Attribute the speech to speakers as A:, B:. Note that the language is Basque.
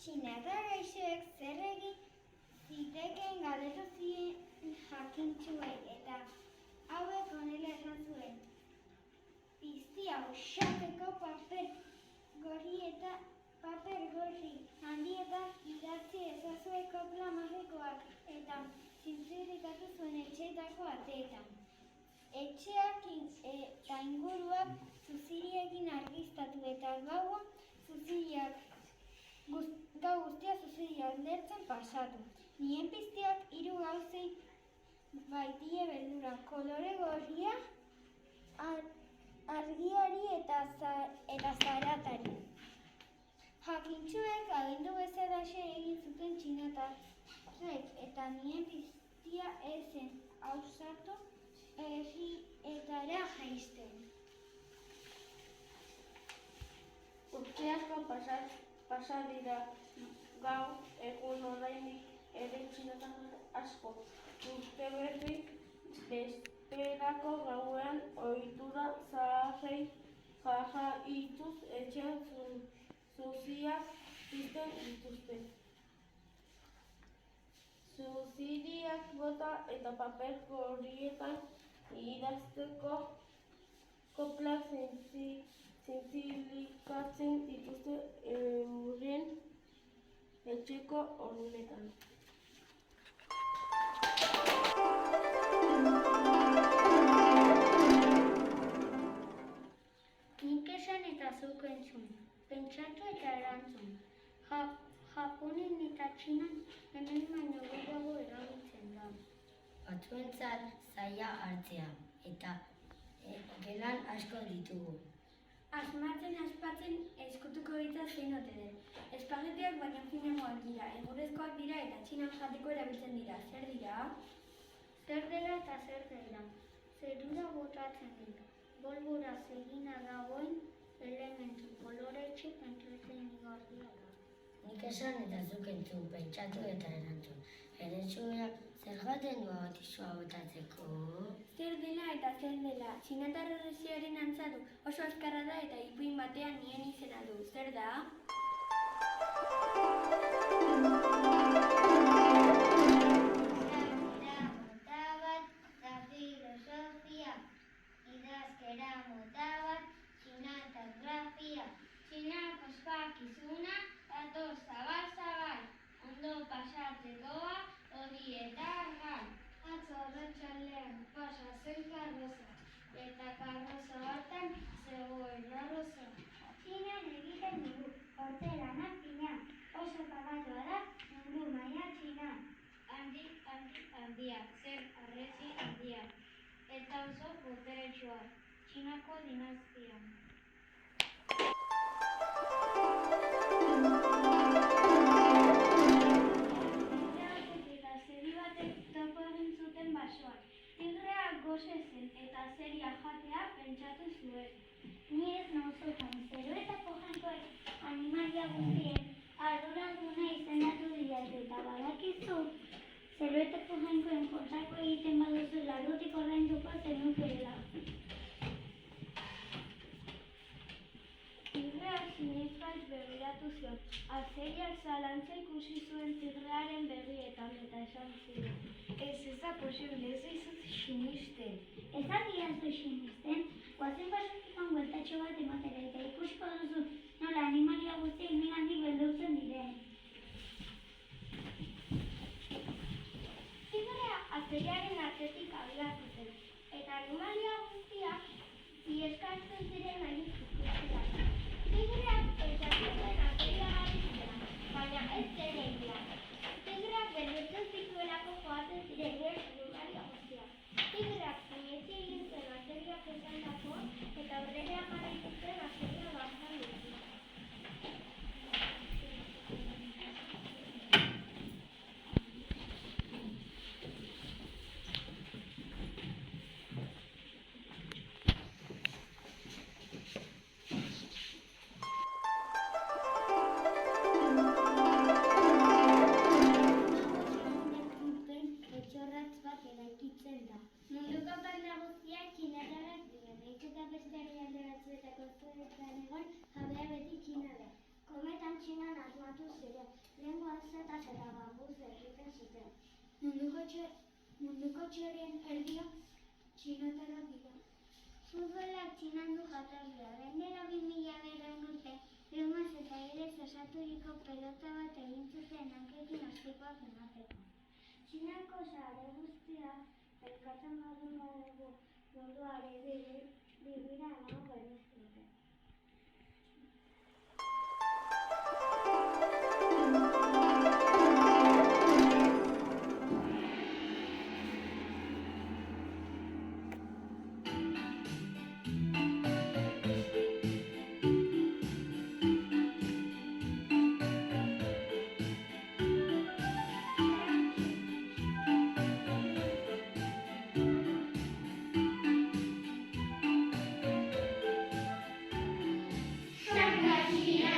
A: Txinatar gaixoek zer egin zitekeen galdetu zien jakintsuei, eta hauek honela esan zuen. Piztia uxatzeko paper gorri handietan idatzi ezazue kopla magikoak, eta zintzirikatu zuen etxeetako ateetan. Etxeak eta inguruak zuziriekin argiztatu, eta gau guztia zuziriak lertzen pasatu. Nien piztiak 3 gauzei baitie beldura: kolore gorria, argiari eta zaratari. Jakintsuek agindu bezalaxe egin zuten txinatarrek, eta nien piztia ez zen ausartu herrietara jaisten.
B: Urte asko pasa dira, gaur egun oraindik ere txinatar asko urte berri bezperako gauean ohitura zaharrei jarraituz etxean zuziak pizten dituzte. Zuziriak bota eta paper gorrietan idazteko koplak zintzilikatzen dituzte euren etxeko horretan.
A: Nik esan eta zuk entzun, pentsatu eta erantzun. Japonen eta Txinan hemen baino gehiago erabiltzen da.
C: Batzuentzat zaila hartzea, eta gelan asko ditugu.
A: Asmatzen eskutuko hitza zein ote den. Espagetiak baino finagoak dira, egurrezkoak dira eta Txinan jateko erabiltzen dira. Zer dira? Zer dela eta zer dela. Zerura botatzen dira. Bolbora segina dagoen elementu koloretxe entretenigarria da.
C: Nik esan eta zuk entzun, pentsatu eta erantzun. Eretsuak zer jaten du abatizua botatzeko?
A: Zer dela eta zer dela. Txinatar erreziaren antza du. Oso azkarra da eta ipuin batean nien izena du. Zer da? Idazkera mota bat da filosofia. Idazkera mota bat txinatargrafia. Txinak ospakizuna dator zabal-zabal. Ondo pasatzekoa horietar gai. Atzo arratsaldean pasa zen karroza, eta karroza hartan zegoen arroza. Txinan egiten dugu, hortelanak pina. Oso kabalua da mundu maila Txina. Handia, zer harresi handia. Eta oso boteretsua, Txinako dinastia. Tigreak gose zen eta zeria jatea pentsatu zuen. Ni ez nauzotan, zeruetako jainkoek animalia guztien arduraduna izendatu didate, eta badakizu zeruetako jainkoen kontrako egiten baduzu larrutik ordainduko zenukeela. Tigreak sinistraz begiratu zion. Azeriak zalantza ikusi zuen tigrearen begietan eta esan zion. Ez da posible, ez dizut sinisten. Ez diazu sinisten, guazen basotikan bueltatxo bat ematera eta ikusiko duzu nola animalia guztiek nigandik beldurtzen diren. Tigrea azeriaren atzetik abiatu zen, eta animalia guztiak ieskartzen ziren nahi zuzkuzela. Tigreak pentsatu zuen azeria gabitzea, baina ez zen egia. Tigreak beldurtzen zituelako joaten ziren animalia guztiak. Tigreak sinetsi egin zuen azeriak esandakoa eta aurrera jarraitu zuen azeria bazan dut. kotxearen erdia txinatarrak dira. Futbolak Txinan du jatorria. Orain dela 2100 urte, plumaz eta erez osaturiko pelota bat egin zuten hankekin azpikoak emateko. Txinako sare guztiak elkartzen baldin badugu munduari begira emango genizkieke.
D: Santa Cina